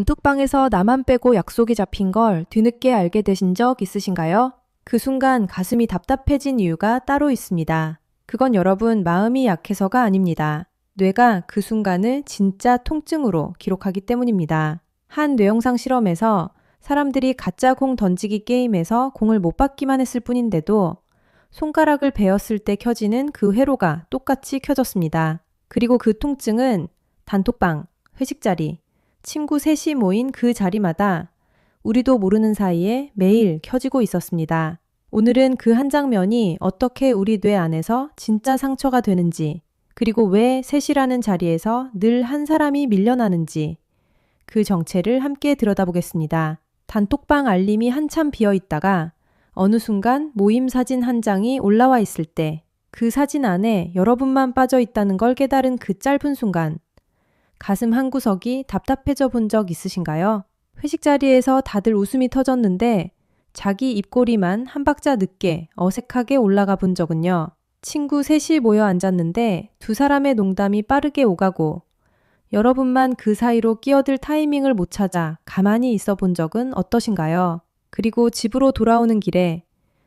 단톡방에서 나만 빼고 약속이 잡힌 걸 뒤늦게 알게 되신 적 있으신가요? 그 순간 가슴이 답답해진 이유가 따로 있습니다. 그건 여러분 마음이 약해서가 아닙니다. 뇌가 그 순간을 진짜 통증으로 기록하기 때문입니다. 한 뇌영상 실험에서 사람들이 가짜 공 던지기 게임에서 공을 못 받기만 했을 뿐인데도 손가락을 베었을 때 켜지는 그 회로가 똑같이 켜졌습니다. 그리고 그 통증은 단톡방, 회식 자리, 친구 셋이 모인 그 자리마다 우리도 모르는 사이에 매일 켜지고 있었습니다. 오늘은 그 한 장면이 어떻게 우리 뇌 안에서 진짜 상처가 되는지, 그리고 왜 셋이라는 자리에서 늘 한 사람이 밀려나는지 그 정체를 함께 들여다보겠습니다. 단톡방 알림이 한참 비어 있다가 어느 순간 모임 사진 한 장이 올라와 있을 때 그 사진 안에 여러분만 빠져 있다는 걸 깨달은 그 짧은 순간 가슴 한구석이 답답해져 본 적 있으신가요? 회식 자리에서 다들 웃음이 터졌는데 자기 입꼬리만 한 박자 늦게 어색하게 올라가 본 적은요. 친구 셋이 모여 앉았는데 두 사람의 농담이 빠르게 오가고 여러분만 그 사이로 끼어들 타이밍을 못 찾아 가만히 있어 본 적은 어떠신가요? 그리고 집으로 돌아오는 길에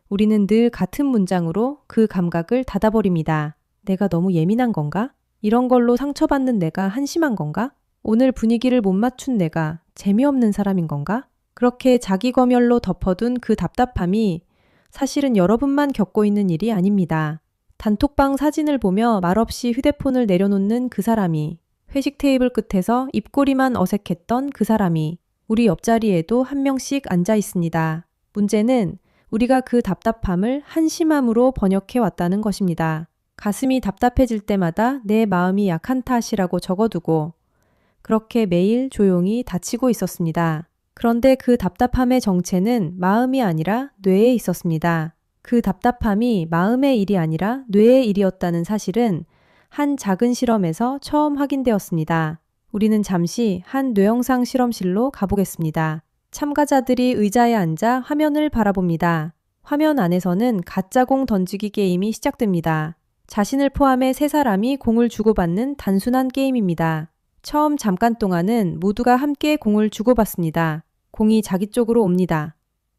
우리는 늘 같은 문장으로 그 감각을 닫아버립니다. 내가 너무 예민한 건가? 이런 걸로 상처받는 내가 한심한 건가? 오늘 분위기를 못 맞춘 내가 재미없는 사람인 건가? 그렇게 자기 검열로 덮어둔 그 답답함이 사실은 여러분만 겪고 있는 일이 아닙니다. 단톡방 사진을 보며 말없이 휴대폰을 내려놓는 그 사람이, 회식 테이블 끝에서 입꼬리만 어색했던 그 사람이 우리 옆자리에도 한 명씩 앉아 있습니다. 문제는 우리가 그 답답함을 한심함으로 번역해 왔다는 것입니다. 가슴이 답답해질 때마다 내 마음이 약한 탓이라고 적어두고 그렇게 매일 조용히 다치고 있었습니다. 그런데 그 답답함의 정체는 마음이 아니라 뇌에 있었습니다. 그 답답함이 마음의 일이 아니라 뇌의 일이었다는 사실은 한 작은 실험에서 처음 확인되었습니다. 우리는 잠시 한 뇌영상 실험실로 가보겠습니다. 참가자들이 의자에 앉아 화면을 바라봅니다. 화면 안에서는 가짜 공 던지기 게임이 시작됩니다. 자신을 포함해 세 사람이 공을 주고받는 단순한 게임입니다. 처음 잠깐 동안은 모두가 함께 공을 주고받습니다. 공이 자기 쪽으로 옵니다.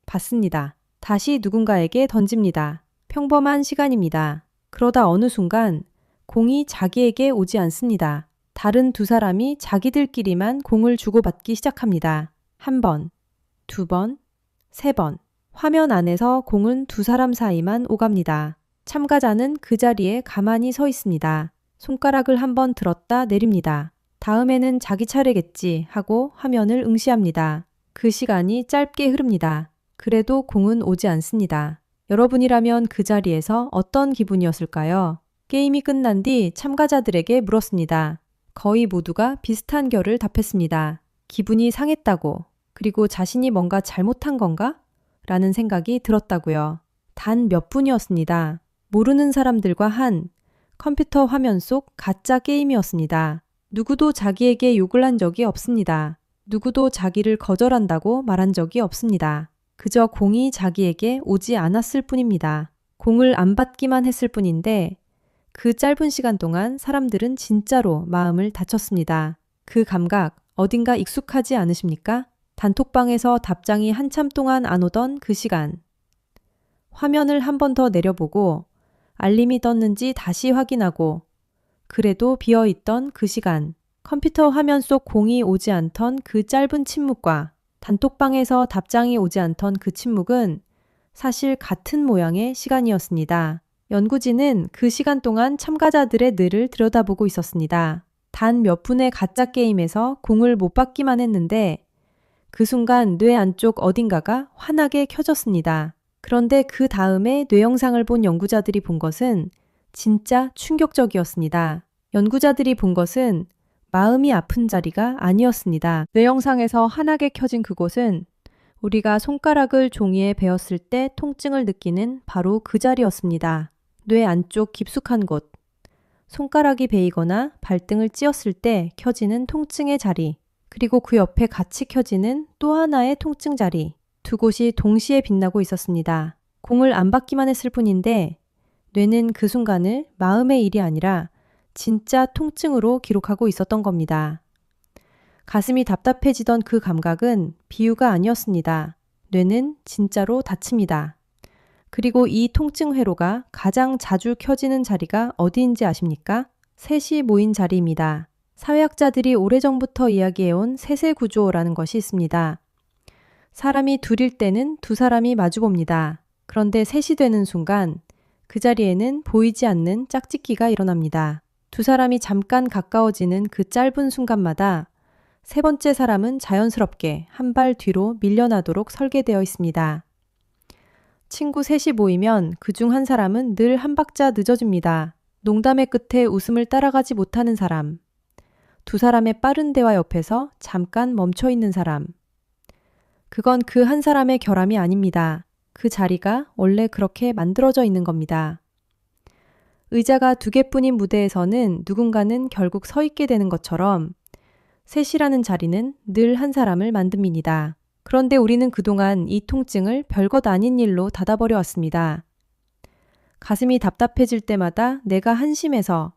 받습니다. 다시 누군가에게 던집니다. 평범한 시간입니다. 그러다 어느 순간 공이 자기에게 오지 않습니다. 다른 두 사람이 자기들끼리만 공을 주고받기 시작합니다. 한 번, 두 번, 세 번. 화면 안에서 공은 두 사람 사이만 오갑니다. 참가자는 그 자리에 가만히 서 있습니다. 손가락을 한 번 들었다 내립니다. 다음에는 자기 차례겠지 하고 화면을 응시합니다. 그 시간이 짧게 흐릅니다. 그래도 공은 오지 않습니다. 여러분이라면 그 자리에서 어떤 기분이었을까요? 게임이 끝난 뒤 참가자들에게 물었습니다. 거의 모두가 비슷한 결을 답했습니다. 기분이 상했다고, 그리고 자신이 뭔가 잘못한 건가? 라는 생각이 들었다고요. 단 몇 분이었습니다. 모르는 사람들과 한 컴퓨터 화면 속 가짜 게임이었습니다. 누구도 자기에게 욕을 한 적이 없습니다. 누구도 자기를 거절한다고 말한 적이 없습니다. 그저 공이 자기에게 오지 않았을 뿐입니다. 공을 안 받기만 했을 뿐인데 그 짧은 시간 동안 사람들은 진짜로 마음을 다쳤습니다. 그 감각 어딘가 익숙하지 않으십니까? 단톡방에서 답장이 한참 동안 안 오던 그 시간. 화면을 한 번 더 내려보고 알림이 떴는지 다시 확인하고 그래도 비어있던 그 시간. 컴퓨터 화면 속 공이 오지 않던 그 짧은 침묵과 단톡방에서 답장이 오지 않던 그 침묵은 사실 같은 모양의 시간이었습니다. 연구진은 그 시간 동안 참가자들의 뇌를 들여다보고 있었습니다. 단 몇 분의 가짜 게임에서 공을 못 받기만 했는데 그 순간 뇌 안쪽 어딘가가 환하게 켜졌습니다. 그런데 그 다음에 뇌 영상을 본 연구자들이 본 것은 진짜 충격적이었습니다. 연구자들이 본 것은 마음이 아픈 자리가 아니었습니다. 뇌 영상에서 환하게 켜진 그곳은 우리가 손가락을 종이에 베었을 때 통증을 느끼는 바로 그 자리였습니다. 뇌 안쪽 깊숙한 곳, 손가락이 베이거나 발등을 찧었을 때 켜지는 통증의 자리, 그리고 그 옆에 같이 켜지는 또 하나의 통증 자리, 두 곳이 동시에 빛나고 있었습니다. 공을 안 받기만 했을 뿐인데 뇌는 그 순간을 마음의 일이 아니라 진짜 통증으로 기록하고 있었던 겁니다. 가슴이 답답해지던 그 감각은 비유가 아니었습니다. 뇌는 진짜로 다칩니다. 그리고 이 통증 회로가 가장 자주 켜지는 자리가 어디인지 아십니까? 셋이 모인 자리입니다. 사회학자들이 오래전부터 이야기해온 셋의 구조라는 것이 있습니다. 사람이 둘일 때는 두 사람이 마주봅니다. 그런데 셋이 되는 순간 그 자리에는 보이지 않는 짝짓기가 일어납니다. 두 사람이 잠깐 가까워지는 그 짧은 순간마다 세 번째 사람은 자연스럽게 한 발 뒤로 밀려나도록 설계되어 있습니다. 친구 셋이 모이면 그중 한 사람은 늘 한 박자 늦어집니다. 농담의 끝에 웃음을 따라가지 못하는 사람, 두 사람의 빠른 대화 옆에서 잠깐 멈춰 있는 사람. 그건 그 한 사람의 결함이 아닙니다. 그 자리가 원래 그렇게 만들어져 있는 겁니다. 의자가 두 개뿐인 무대에서는 누군가는 결국 서 있게 되는 것처럼 셋이라는 자리는 늘 한 사람을 만듭니다. 그런데 우리는 그동안 이 통증을 별것 아닌 일로 닫아버려 왔습니다. 가슴이 답답해질 때마다 내가 한심해서,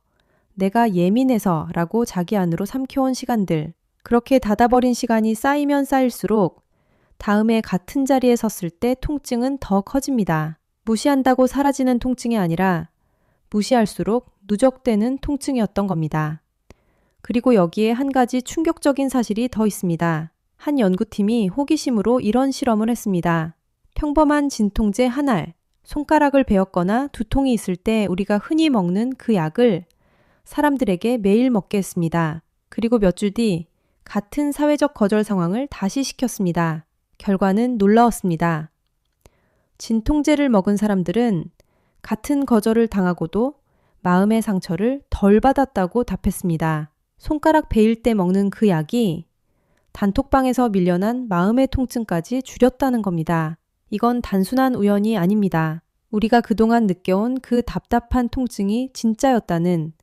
내가 예민해서 라고 자기 안으로 삼켜온 시간들, 그렇게 닫아버린 시간이 쌓이면 쌓일수록 다음에 같은 자리에 섰을 때 통증은 더 커집니다. 무시한다고 사라지는 통증이 아니라 무시할수록 누적되는 통증이었던 겁니다. 그리고 여기에 한 가지 충격적인 사실이 더 있습니다. 한 연구팀이 호기심으로 이런 실험을 했습니다. 평범한 진통제 한 알, 손가락을 베었거나 두통이 있을 때 우리가 흔히 먹는 그 약을 사람들에게 매일 먹게 했습니다. 그리고 몇 주 뒤 같은 사회적 거절 상황을 다시 시켰습니다. 결과는 놀라웠습니다. 진통제를 먹은 사람들은 같은 거절을 당하고도 마음의 상처를 덜 받았다고 답했습니다. 손가락 베일 때 먹는 그 약이 단톡방에서 밀려난 마음의 통증까지 줄였다는 겁니다. 이건 단순한 우연이 아닙니다. 우리가 그동안 느껴온 그 답답한 통증이 진짜였다는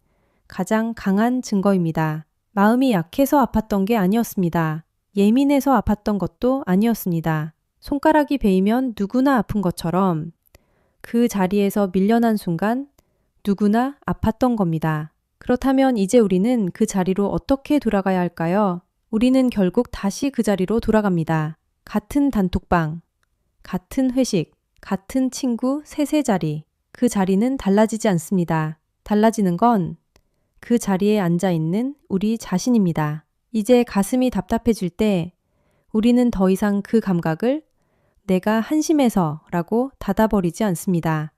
가장 강한 증거입니다. 마음이 약해서 아팠던 게 아니었습니다. 예민해서 아팠던 것도 아니었습니다. 손가락이 베이면 누구나 아픈 것처럼 그 자리에서 밀려난 순간 누구나 아팠던 겁니다. 그렇다면 이제 우리는 그 자리로 어떻게 돌아가야 할까요? 우리는 결국 다시 그 자리로 돌아갑니다. 같은 단톡방, 같은 회식, 같은 친구 셋의 자리. 그 자리는 달라지지 않습니다. 달라지는 건 그 자리에 앉아 있는 우리 자신입니다. 이제 가슴이 답답해질 때 우리는 더 이상 그 감각을 내가 한심해서 라고 닫아버리지 않습니다.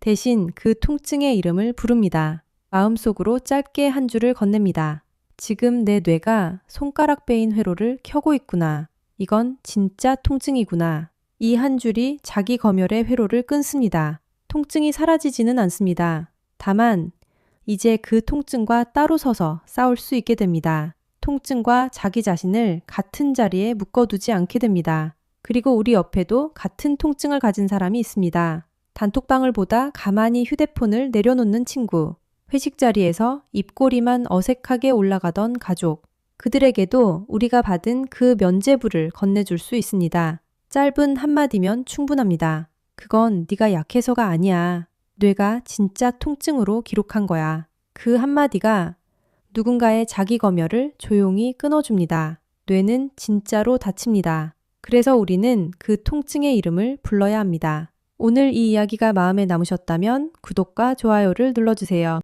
대신 그 통증의 이름을 부릅니다. 마음속으로 짧게 한 줄을 건넵니다. 지금 내 뇌가 손가락 베인 회로를 켜고 있구나. 이건 진짜 통증이구나. 이 한 줄이 자기 검열의 회로를 끊습니다. 통증이 사라지지는 않습니다. 다만 이제 그 통증과 따로 서서 싸울 수 있게 됩니다. 통증과 자기 자신을 같은 자리에 묶어두지 않게 됩니다. 그리고 우리 옆에도 같은 통증을 가진 사람이 있습니다. 단톡방을 보다 가만히 휴대폰을 내려놓는 친구, 회식 자리에서 입꼬리만 어색하게 올라가던 가족, 그들에게도 우리가 받은 그 면죄부를 건네줄 수 있습니다. 짧은 한마디면 충분합니다. 그건 네가 약해서가 아니야. 뇌가 진짜 통증으로 기록한 거야. 그 한마디가 누군가의 자기 검열을 조용히 끊어줍니다. 뇌는 진짜로 다칩니다. 그래서 우리는 그 통증의 이름을 불러야 합니다. 오늘 이 이야기가 마음에 남으셨다면 구독과 좋아요를 눌러주세요.